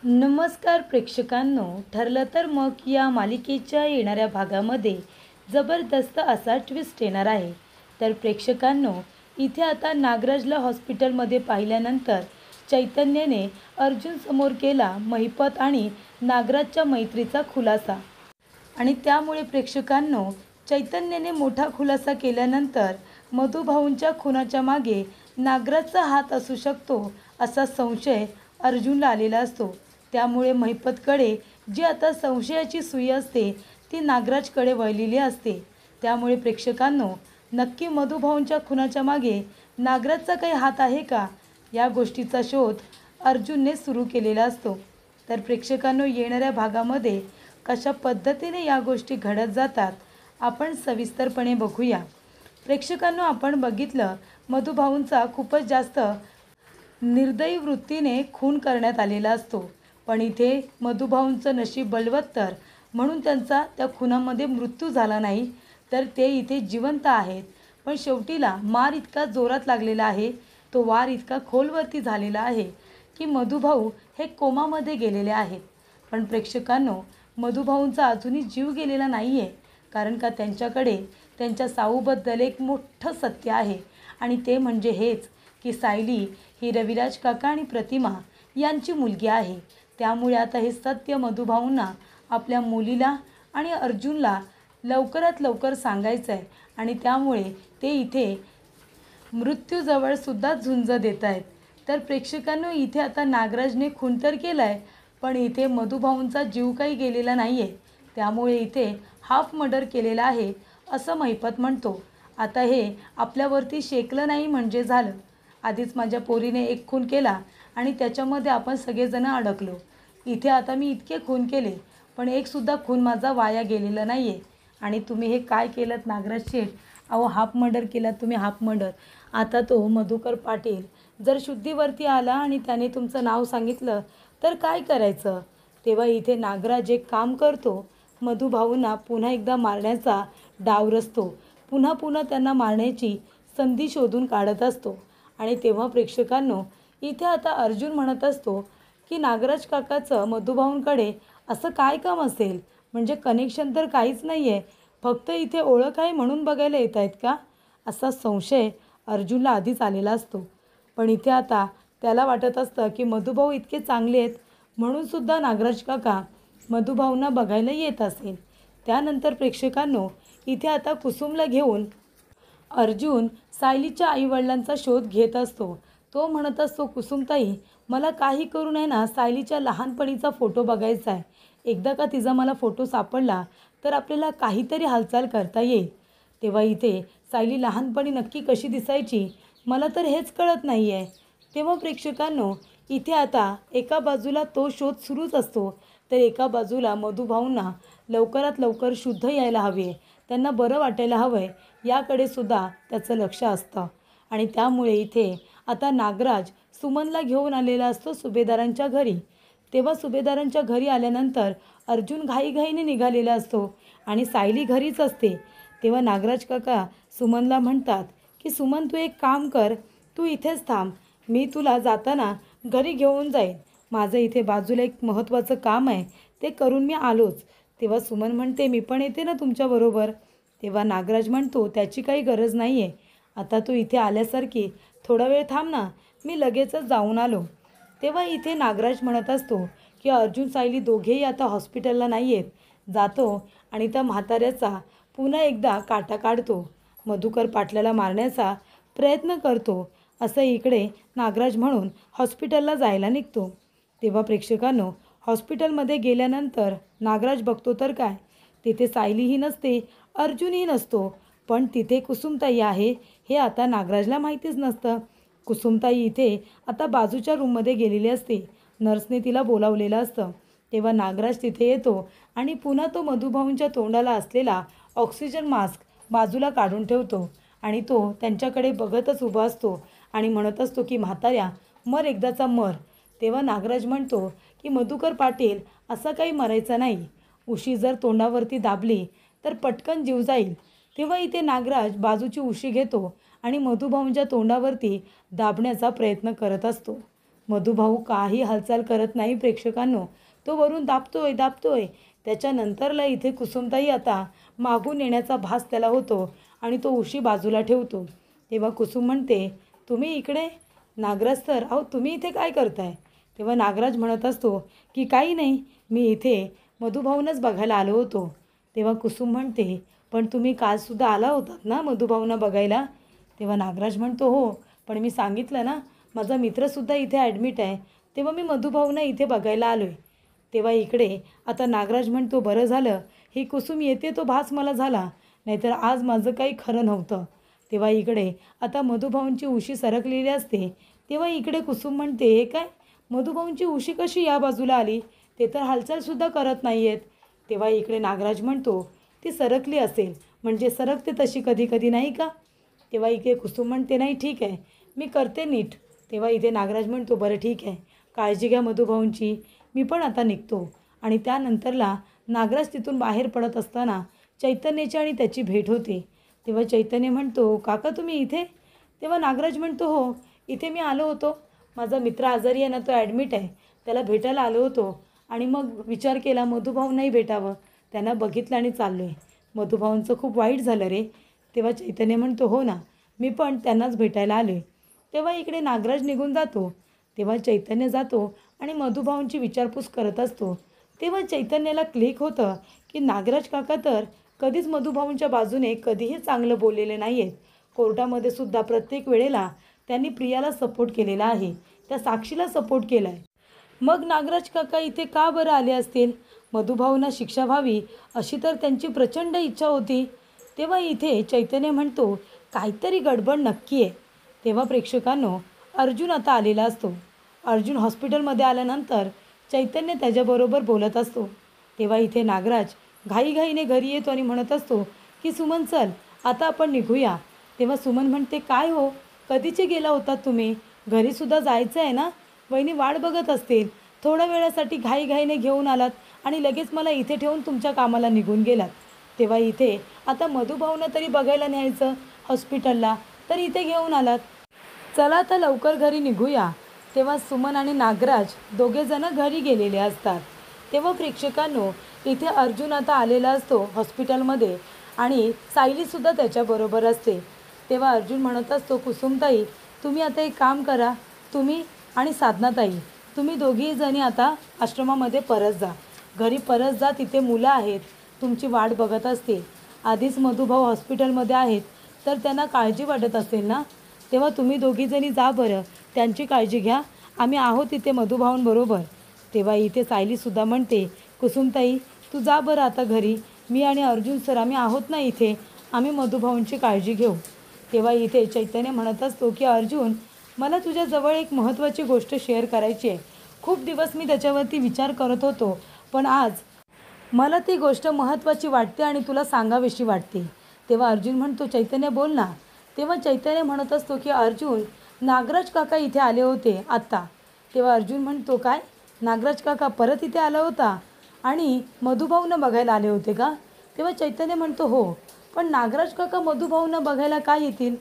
नमस्कार प्रेक्षकांनो, ठरलं तर मग या मालिकेच्या येणाऱ्या भागामध्ये जबरदस्त असा ट्विस्ट येणार आहे. तर प्रेक्षकांनो, इथे आता नागराजला हॉस्पिटलमध्ये पाहिल्यानंतर चैतन्यने अर्जुन समोर केला महिपत आणि नागराजच्या मैत्रीचा खुलासा. आणि त्यामुळे प्रेक्षकांनो, चैतन्याने मोठा खुलासा केल्यानंतर मधुभाऊंच्या खुनाच्या मागे नागराजचा हात असू शकतो असा संशय अर्जुनला आलेला असतो. त्यामुळे महिपतकडे जी आता संशयाची सुई असते ती नागराजकडे वळलेली असते. त्यामुळे प्रेक्षकांनो, नक्की मधुभाऊंच्या खुनाच्या मागे नागराजचा काही हात आहे का, या गोष्टीचा शोध अर्जुनने सुरू केलेला असतो. तर प्रेक्षकांनो, येणाऱ्या भागामध्ये कशा पद्धतीने या गोष्टी घडत जातात आपण सविस्तरपणे बघूया. प्रेक्षकांनो, आपण बघितलं मधुभाऊंचा खूपच जास्त निर्दयी वृत्तीने खून करण्यात आलेला असतो. पण इथे मधुभाऊंचं नशीब बलवत्तर म्हणून त्यांचा त्या खुनामध्ये मृत्यू झाला नाही, तर ते इथे जिवंत आहेत. पण शेवटीला मार इतका जोरात लागलेला आहे, तो वार इतका खोलवरती झालेला आहे की मधुभाऊ हे कोमामध्ये गेलेले आहेत. पण प्रेक्षकांनो, मधुभाऊंचा अजूनही जीव गेलेला नाही आहे, कारण का त्यांच्याकडे त्यांच्या साऊबद्दल एक मोठं सत्य आहे. आणि ते म्हणजे हेच की सायली ही रविराज काका आणि प्रतिमा यांची मुलगी आहे. त्यामुळे आता हे सत्य मधुभाऊंना, आपल्या मुलीला आणि अर्जुनला लवकरात लवकर सांगायचं आहे. आणि त्यामुळे ते इथे मृत्यूजवळसुद्धा झुंज देत आहेत. तर प्रेक्षकांनो, इथे आता नागराजने खून तर केला आहे, पण इथे मधुभाऊंचा जीव काही गेलेला नाही आहे. त्यामुळे इथे हाफ मर्डर केलेला आहे असं महिपत म्हणतो. आता हे आपल्यावरती शेकलं नाही म्हणजे झालं. आधीच माझ्या पोरीने एक खून केला आणि त्याच्यामध्ये आपण सगळेजण अडकलो. इथे आता मी इतके खून केले, पण एकसुद्धा खून माझा वाया गेलेला नाही आहे. आणि तुम्ही हे काय केलं नागराज शेठ? अहो, हाफ मर्डर केला तुम्ही, हाफ मर्डर. आता तो मधुकर पाटील जर शुद्धीवरती आला आणि त्याने तुमचं नाव सांगितलं तर काय करायचं? तेव्हा इथे नागराज एक काम करतो, मधुभाऊंना पुन्हा एकदा मारण्याचा डाव रचतो. पुन्हा पुन्हा त्यांना मारण्याची संधी शोधून काढत असतो. आणि तेव्हा प्रेक्षकांनो, इथे आता अर्जुन म्हणत असतो की नागराज काकाचं मधुभाऊंकडे असं काय काम असेल? म्हणजे कनेक्शन तर काहीच नाही आहे, फक्त इथे ओळख आहे म्हणून बघायला येत आहेत का, असा संशय अर्जुनला आधीच आलेला असतो. पण इथे आता त्याला वाटत असतं की मधुभाऊ इतके चांगले आहेत म्हणूनसुद्धा नागराज काका मधुभाऊंना बघायला येत असेल. त्यानंतर प्रेक्षकांनो, इथे आता कुसुमला घेऊन अर्जुन सायलीच्या आईवडिलांचा शोध घेत असतो. तो म्हणत असतो, कुसुमताई, मला काही करून आहे ना सायलीच्या लहानपणीचा फोटो बघायचा आहे. एकदा का तिचा मला फोटो सापडला तर आपल्याला काहीतरी हालचाल करता येईल. तेव्हा इथे सायली लहानपणी नक्की कशी दिसायची मला तर हेच कळत नाही आहे. तेव्हा प्रेक्षकांनो, इथे आता एका बाजूला तो शोध सुरूच असतो, तर एका बाजूला मधुभाऊंना लवकरात लवकर शुद्ध यायला हवे, त्यांना बरं वाटायला हवं आहे, याकडे सुद्धा त्याचं लक्ष असतं. आणि त्यामुळे इथे आता नागराज सुमनला घेऊन आलेला असतो सुभेदारांच्या घरी. तेव्हा सुभेदारांच्या घरी आल्यानंतर अर्जुन घाईघाईने निघालेला असतो आणि सायली घरीच असते. तेव्हा नागराज काका सुमनला म्हणतात की सुमन, तू एक काम कर, तू इथेच थांब, मी तुला जाताना घरी घेऊन जाईन. माझं इथे बाजूला एक महत्त्वाचं काम आहे, ते करून मी आलोच. तेव्हा सुमन म्हणते, मी पण येते ना तुमच्याबरोबर. तेव्हा नागराज म्हणतो, त्याची काही गरज नाही आहे, आता तू इथे आल्यासारखी थोडा वेळ थांब ना, मी लगेचच जाऊन आलो. तेव्हा इथे नागराज म्हणत असतो की अर्जुन सायली दोघेही आता हॉस्पिटलला नाही आहेत. जातो आणि त्या म्हाताऱ्याचा पुन्हा एकदा काटा काढतो, मधुकर पाटलाला मारण्याचा प्रयत्न करतो, असं इकडे नागराज म्हणून हॉस्पिटलला जायला निघतो. तेव्हा प्रेक्षकांनो, हॉस्पिटलमध्ये गेल्यानंतर नागराज बघतो तर काय, तिथे सायलीही नसते, अर्जुनही नसतो, पण तिथे कुसुमताई आहे हे आता नागराजला माहितीच नसतं. कुसुमताई इथे आता बाजूच्या रूममध्ये गेलेली असते, नर्सने तिला बोलावलेलं असतं. तेव्हा नागराज तिथे येतो आणि पुन्हा तो मधुभाऊंच्या तोंडाला असलेला ऑक्सिजन मास्क बाजूला काढून ठेवतो आणि तो त्यांच्याकडे बघतच उभा असतो आणि म्हणत असतो की म्हाताऱ्या, मर एकदाचा मर. तेव्हा नागराज म्हणतो की मधुकर पाटील, असा काही मरायचा नाही, उशी जर तोंडावरती दाबली तर पटकन जीव जाईल. तेव्हा इथे नागराज बाजूची उशी घेतो आणि मधुभाऊंच्या तोंडावरती दाबण्याचा प्रयत्न करत असतो. मधुभाऊ काही हालचाल करत नाही प्रेक्षकांनो. तो वरून दाबतोय. त्याच्यानंतरला इथे कुसुमताई आता मागून येण्याचा भास त्याला होतो आणि तो उशी बाजूला ठेवतो. तेव्हा कुसुम म्हणते, तुम्ही इकडे? नागराज तर, अहो तुम्ही इथे काय करताय? तेव्हा नागराज म्हणत असतो की काही नाही, मी इथे मधुभाऊनच बघायला आलो होतो. तेव्हा कुसुम म्हणते, पण तुम्ही कालसुद्धा आला होतात ना मधुभाऊंना बघायला? तेव्हा नागराज म्हणतो, हो, पण मी सांगितलं ना, माझा मित्रसुद्धा इथे ॲडमिट आहे, तेव्हा मी मधुभाऊंना इथे बघायला आलो आहे. तेव्हा इकडे आता नागराज म्हणतो, बरं झालं ही कुसुम येते तो भास मला झाला, नाहीतर आज माझं काही खरं नव्हतं. तेव्हा इकडे आता मधुभाऊंची उशी सरकलेली असते. तेव्हा इकडे कुसुम म्हणते, हे काय, मधुभाऊंची उशी कशी या बाजूला आली? ते तर हालचालसुद्धा करत नाही आहेत. तेव्हा इकडे नागराज म्हणतो, ती सरकली असेल, म्हणजे सरकते तशी कधी कधी नाही का? तेव्हा इकडे कुसुम म्हणते, नाही ठीक आहे, मी करते नीट. तेव्हा इथे नागराज म्हणतो, बरं ठीक आहे, काळजी घ्या मधुभाऊंची, मी पण आता निघतो. आणि त्यानंतरला नागराज तिथून बाहेर पडत असताना चैतन्याची आणि त्याची भेट होते. तेव्हा चैतन्य म्हणतो, काका तुम्ही इथे? तेव्हा नागराज म्हणतो, हो, इथे मी आलो होतो, माझा मित्र आजारी आहे ना, तो ॲडमिट आहे, त्याला भेटायला आलो होतो आणि मग विचार केला मधुभाऊंनाही भेटावं, त्यांना बघितलं आणि चाललो आहे. मधुभाऊंचं खूप वाईट झालं रे. तेव्हा चैतन्य म्हणतो, हो ना, मी पण त्यांनाच भेटायला आलो आहे. तेव्हा इकडे नागराज निघून जातो. तेव्हा चैतन्य जातो आणि मधुभाऊंची विचारपूस करत असतो. तेव्हा चैतन्याला क्लिक होतं की नागराज काका तर कधीच मधुभाऊंच्या बाजूने कधीही चांगलं बोललेले नाही आहेत. कोर्टामध्ये सुद्धा प्रत्येक वेळेला त्यांनी प्रियाला सपोर्ट केलेला आहे, त्या साक्षीला सपोर्ट केला आहे. मग नागराज काका इथे का बरं आले असतील? मधुभाऊंना शिक्षा व्हावी अशी तर त्यांची प्रचंड इच्छा होती. तेव्हा इथे चैतन्य म्हणतो, काहीतरी गडबड नक्की आहे. तेव्हा प्रेक्षकांनो, अर्जुन आता आलेला असतो. अर्जुन हॉस्पिटलमध्ये आल्यानंतर चैतन्य त्याच्याबरोबर बोलत असतो. तेव्हा इथे नागराज घाईघाईने घरी येतो आणि म्हणत असतो की सुमन चल, आता आपण निघूया. तेव्हा सुमन म्हणते, काय हो, कधीचे गेला होतात तुम्ही? घरीसुद्धा जायचं आहे ना, वहिनी वाट बघत असतील. थोड्या वेळासाठी घाईघाईने घेऊन आलात आणि लगेच मला इथे ठेवून तुमच्या कामाला निघून गेलात. तेव्हा इथे आता मधुभाऊंना तरी बघायला न्यायचं हॉस्पिटलला, तर इथे घेऊन आलात. चला आता लवकर घरी निघूया. तेव्हा सुमन आणि नागराज दोघेजणं घरी गेलेले असतात. तेव्हा प्रेक्षकांनो, इथे अर्जुन आता आलेला असतो हॉस्पिटलमध्ये आणि सायलीसुद्धा त्याच्याबरोबर असते. तेव्हा अर्जुन म्हणत असतो, कुसुमताई तुम्ही आता एक काम करा, तुम्ही आणि साधनाताई तुम्ही दोघी जणी आता आश्रमामध्ये परत जा, घरी परत जा, तिथे मुलं आहेत, तुमची वाट बघत असते. आधीच मधुभाऊ हॉस्पिटलमध्ये आहेत, तर त्यांना काळजी वाटत असेल ना, तेव्हा तुम्ही दोघीजणी जा बरं, त्यांची काळजी घ्या, आम्ही आहोत इथे मधुभाऊंबरोबर. तेव्हा इथे सायलीसुद्धा म्हणते, कुसुमताई तू जा बरं आता घरी, मी आणि अर्जुन सर आम्ही आहोत ना इथे, आम्ही मधुभाऊंची काळजी घेऊ. तेव्हा इथे चैतन्य म्हणत असतो की अर्जुन, मला तुझ्याजवळ एक महत्त्वाची गोष्ट शेअर करायची आहे. खूप दिवस मी त्याच्यावरती विचार करत होतो, पण आज मला ती गोष्ट महत्त्वाची वाटते आणि तुला सांगावीशी वाटते. तेव्हा अर्जुन म्हणतो, चैतन्य बोल ना. तेव्हा चैतन्य म्हणत असतो की अर्जुन, नागराज काका इथे आले होते आत्ता. तेव्हा अर्जुन म्हणतो, काय, नागराज काका परत इथे आला होता आणि मधुभाऊंना बघायला आले होते का? तेव्हा चैतन्य म्हणतो, हो, पण नागराज काका मधुभाऊंना बघायला का येतील?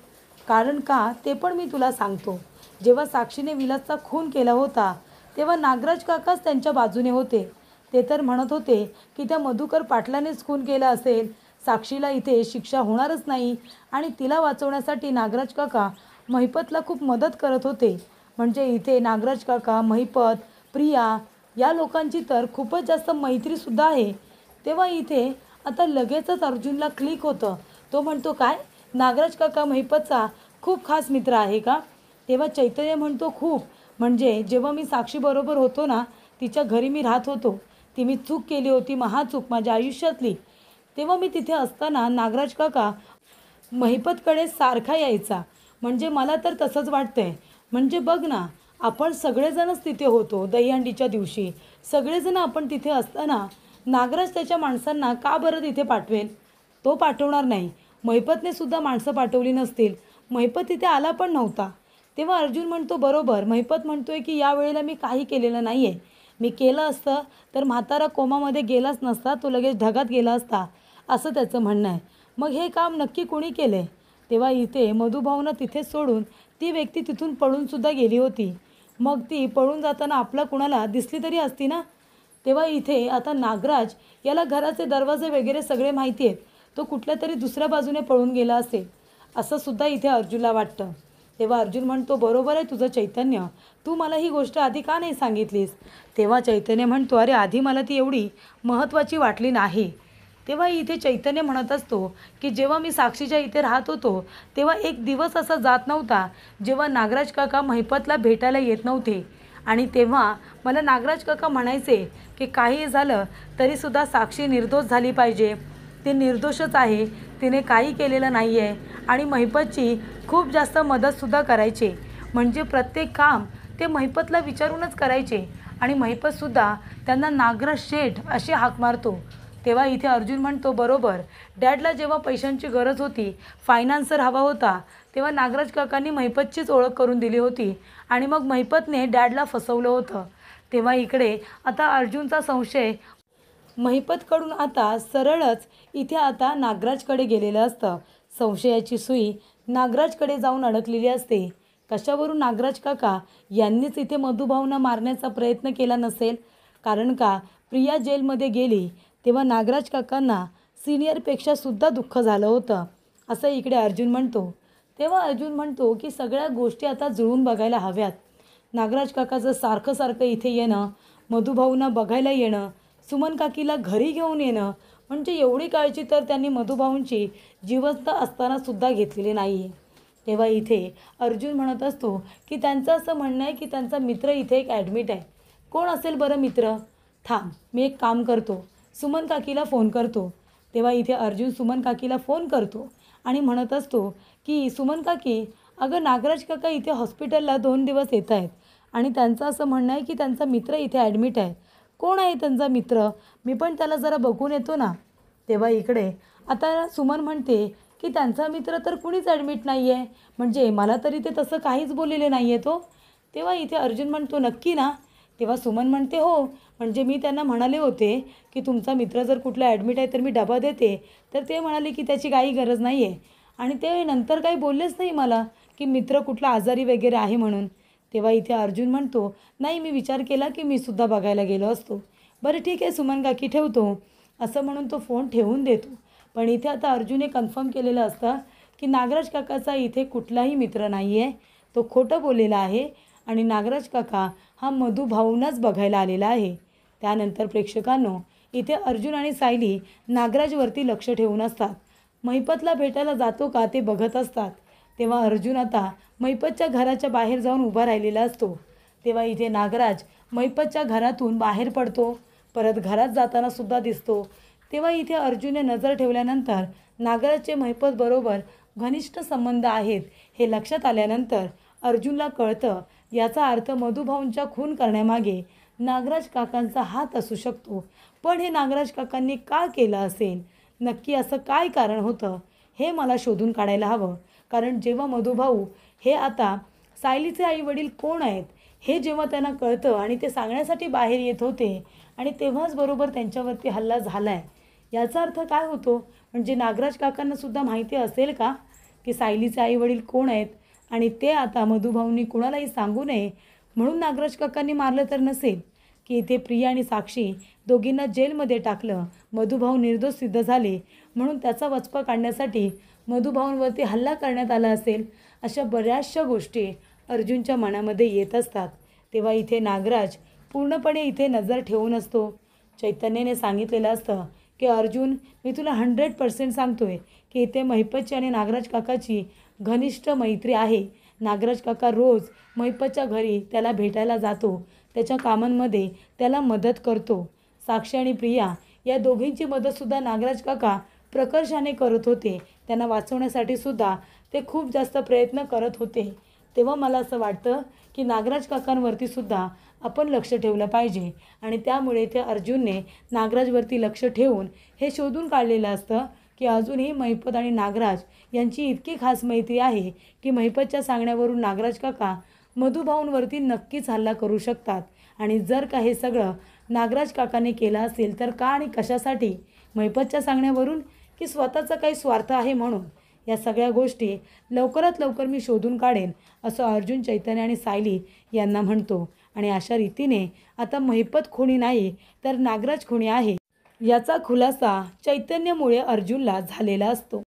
कारण का ते पण मी तुला सांगतो. जेव्हा साक्षीने विलासचा खून केला होता तेव्हा नागराज काकाच त्यांच्या बाजूने होते. ते तर म्हणत होते की त्या मधुकर पाटलानेच खून केला असेल, साक्षीला इथे शिक्षा होणारच नाही आणि तिला वाचवण्यासाठी नागराज काका महिपतला खूप मदत करत होते. म्हणजे इथे नागराज काका, महिपत, प्रिया या लोकांची तर खूपच जास्त मैत्रीसुद्धा आहे. तेव्हा इथे आता लगेचच अर्जुनला क्लिक होतं. तो म्हणतो, काय, नागराज काका महिपतचा खूप खास मित्र आहे का? तेव्हा चैतन्य म्हणतो, खूप, म्हणजे जेव्हा मी साक्षीबरोबर होतो ना, तिच्या घरी मी राहत होतो, ती मी चूक केली होती, महाचूक माझ्या आयुष्यातली. तेव्हा मी तिथे असताना नागराज काका महिपतकडे सारखा यायचा. म्हणजे मला तर तसंच वाटतंय. म्हणजे बघ ना, आपण सगळेजणच तिथे होतो दहीहंडीच्या दिवशी, सगळेजण आपण तिथे असताना नागराज त्याच्या माणसांना का बरं तिथे पाठवेल? तो पाठवणार नाही. महिपतने सुद्धा माणसं पाठवली नसतील, महिपत तिथे आला पण नव्हता. तेव्हा अर्जुन म्हणतो, बरोबर, महिपत म्हणतोय की या वेळेला मी काही केलेलं नाही आहे, मी केलं असतं तर म्हातारा कोमामध्ये गेलाच नसता, तो लगेच ढगात गेला असता, असं त्याचं म्हणणं आहे. मग हे काम नक्की कोणी केले? तेव्हा इथे मधुभाऊंना तिथेच सोडून ती व्यक्ती तिथून पळूनसुद्धा गेली होती. मग ती पळून जाताना आपला कुणाला दिसली तरी असती ना. तेव्हा इथे आता नागराज याला घराचे दरवाजे वगैरे सगळे माहिती आहेत. तो कुठल्या तरी दुसऱ्या बाजूने पळून गेला असेल असं सुद्धा इथे अर्जुनला वाटतं. तेव्हा अर्जुन म्हणतो, बरोबर आहे तुझं चैतन्य, तू मला ही गोष्ट आधी का नाही सांगितलीस. तेव्हा चैतन्य म्हणतो, अरे आधी मला ती एवढी महत्त्वाची वाटली नाही. तेव्हा इथे चैतन्य म्हणत असतो की जेव्हा मी साक्षीच्या इथे राहत होतो तेव्हा एक दिवस असा जात नव्हता जेव्हा नागराज काका महिपतला भेटायला येत नव्हते. आणि तेव्हा मला नागराज काका म्हणायचे की काही झालं तरीसुद्धा साक्षी निर्दोष झाली पाहिजे. ती निर्दोषच आहे, तिने काही केलेलं नाही आहे. आणि महिपतची खूप जास्त मदतसुद्धा करायचे. म्हणजे प्रत्येक काम ते महिपतला विचारूनच करायचे. आणि महिपतसुद्धा त्यांना नागराज शेठ अशी हाक मारतो. तेव्हा इथे अर्जुन म्हणतो, बरोबर, डॅडला जेव्हा पैशांची गरज होती, फायनान्सर हवा होता, तेव्हा नागराज काकांनी महिपतचीच ओळख करून दिली होती. आणि मग महिपतने डॅडला फसवलं होतं. तेव्हा इकडे आता अर्जुनचा संशय महिपतकडून आता सरळच इथे आता नागराजकडे गेलेलं असतं. संशयाची सुई नागराजकडे जाऊन अडकलेली असते. कशावरून नागराज काका यांनीच इथे मधुभावना मारण्याचा प्रयत्न केला नसेल. कारण का प्रिया जेलमध्ये गेली तेव्हा नागराज काकांना सिनियरपेक्षा सुद्धा दुःख झालं होतं असं इकडे अर्जुन म्हणतो. तेव्हा अर्जुन म्हणतो की सगळ्या गोष्टी आता जुळून बघायला हव्यात. नागराज काकाचं सारखं सारखं इथे येणं, मधुभाऊंना बघायला येणं, सुमन काकीला घरी घेऊन येणं, म्हणजे एवढी काळजी तर त्यांनी मधुभाऊंची जिवंत असतानासुद्धा घेतलेली नाही आहे. तेव्हा इथे अर्जुन म्हणत असतो की त्यांचं असं म्हणणं आहे की त्यांचा मित्र इथे एक ॲडमिट आहे. कोण असेल बरं मित्र? थांब, मी एक काम करतो, सुमन काकीला फोन करतो. तेव्हा इथे अर्जुन सुमन काकीला फोन करतो आणि म्हणत असतो की सुमन काकी, अगं नागराज काका इथे हॉस्पिटलला 2 दिवस येत आहेत आणि त्यांचं असं म्हणणं आहे की त्यांचा मित्र इथे ॲडमिट आहे. कोण आहे त्यांचा मित्र? मी पण त्याला जरा बघून येतो ना. तेव्हा इकडे आता सुमन म्हणते की त्यांचा मित्र तर कुणीच ॲडमिट नाही आहे, म्हणजे मला तरी ते तसं काहीच बोललेले नाही आहे तो. तेव्हा इथे अर्जुन म्हणतो, नक्की ना? तेव्हा सुमन म्हणते, हो, म्हणजे मी त्यांना म्हणाले होते की तुमचा मित्र जर कुठला ॲडमिट आहे तर मी डबा देते. तर ते म्हणाले की त्याची काही गरज नाही आहे. आणि ते नंतर काही बोललेच नाही मला की मित्र कुठला आजारी वगैरे आहे म्हणून. तेव्हा इथे अर्जुन म्हणतो, नाही, मी विचार केला की मी सुद्धा बघायला गेलो असतो. बरं ठीक आहे सुमन काकी, ठेवतो, असं म्हणून तो फोन ठेवून देतो. पण इथे आता अर्जुनने कन्फर्म केलेलं असतं की नागराज काकाचा इथे कुठलाही मित्र नाही आहे, तो खोटं बोललेला आहे आणि नागराज काका हा मधुभाऊंनाच बघायला आलेला आहे. त्यानंतर प्रेक्षकांनो, इथे अर्जुन आणि सायली नागराजवरती लक्ष ठेवून असतात. महिपतला भेटायला जातो का ते बघत असतात. तेव्हा अर्जुन आता महिपतच्या घराच्या बाहेर जाऊन उभा राहिलेला असतो. तेव्हा इथे नागराज महिपतच्या घरातून बाहेर पडतो, परत घरात जाताना सुद्धा दिसतो. तेव्हा इथे अर्जुनने नजर ठेवल्यानंतर नागराजचे महिपत बरोबर घनिष्ठ संबंध आहेत हे लक्षात आल्यानंतर अर्जुनला कळतं, याचा अर्थ मधुभाऊंच्या खून करण्यामागे नागराज काकांचा हात असू शकतो. पण हे नागराज काकांनी का केलं असेल? नक्की असं काय कारण होतं हे मला शोधून काढायला हवं. कारण जेव्हा मधुभाऊ हे आता सायलीचे आईवडील कोण आहेत हे जेव्हा त्यांना कळतं आणि ते सांगण्यासाठी बाहेर येत होते आणि तेव्हाच बरोबर त्यांच्यावरती हल्ला झाला आहे, याचा अर्थ काय होतो? म्हणजे नागराज काकांनासुद्धा माहिती असेल का की सायलीचे आईवडील कोण आहेत आणि ते आता मधुभाऊंनी कुणालाही सांगू नये म्हणून नागराज काकांनी मारलं तर नसेल की इथे प्रिया आणि साक्षी दोघींना जेलमध्ये टाकलं, मधुभाऊ निर्दोष सिद्ध झाले म्हणून त्याचा वचपा काढण्यासाठी मधुभाऊंवरती हल्ला करण्यात आला असेल. अशा बऱ्याचशा गोष्टी अर्जुनच्या मनामध्ये येत असतात. तेव्हा इथे नागराज पूर्णपणे इथे नजर ठेवून असतो. चैतन्याने सांगितलेलं असतं की अर्जुन, मी तुला 100% सांगतोय की इथे महिपतची आणि नागराज काकाची घनिष्ठ मैत्री आहे. नागराज काका रोज महिपतच्या घरी त्याला भेटायला जातो, त्याच्या कामांमध्ये त्याला मदत करतो. साक्षी आणि प्रिया या दोघींची मदतसुद्धा नागराज काका प्रकर्षाने करत होते. त्यांना वाचवण्यासाठी सुद्धा ते खूप जास्त प्रयत्न करत होते. तेव्हा मला असं वाटतं की नागराज काकांवरती सुद्धा आपण लक्ष ठेवलं पाहिजे आणि त्यामुळे ते अर्जुनने नागराजवरती लक्ष ठेवून हे शोधून काढलेलं असतं की अजूनही महिपत आणि नागराज यांची इतकी खास मैत्री आहे की महिपतच्या सांगण्यावरून नागराज काका मधुभाऊंवरती नक्कीच हल्ला करू शकतात. आणि जर का हे सगळं नागराज काकाने केलं असेल तर का आणि कशासाठी? महिपतच्या सांगण्यावरून की स्वतःचा काही स्वार्थ आहे म्हणून? या सगळ्या गोष्टी लवकरात लवकर मी शोधून काढेन असं अर्जुन चैतन्य आणि सायली यांना म्हणतो. आणि अशा रीतीने आता महिपत खुणी नाही तर नागराज खुणी आहे याचा खुलासा चैतन्यमुळे अर्जुनला झालेला असतो.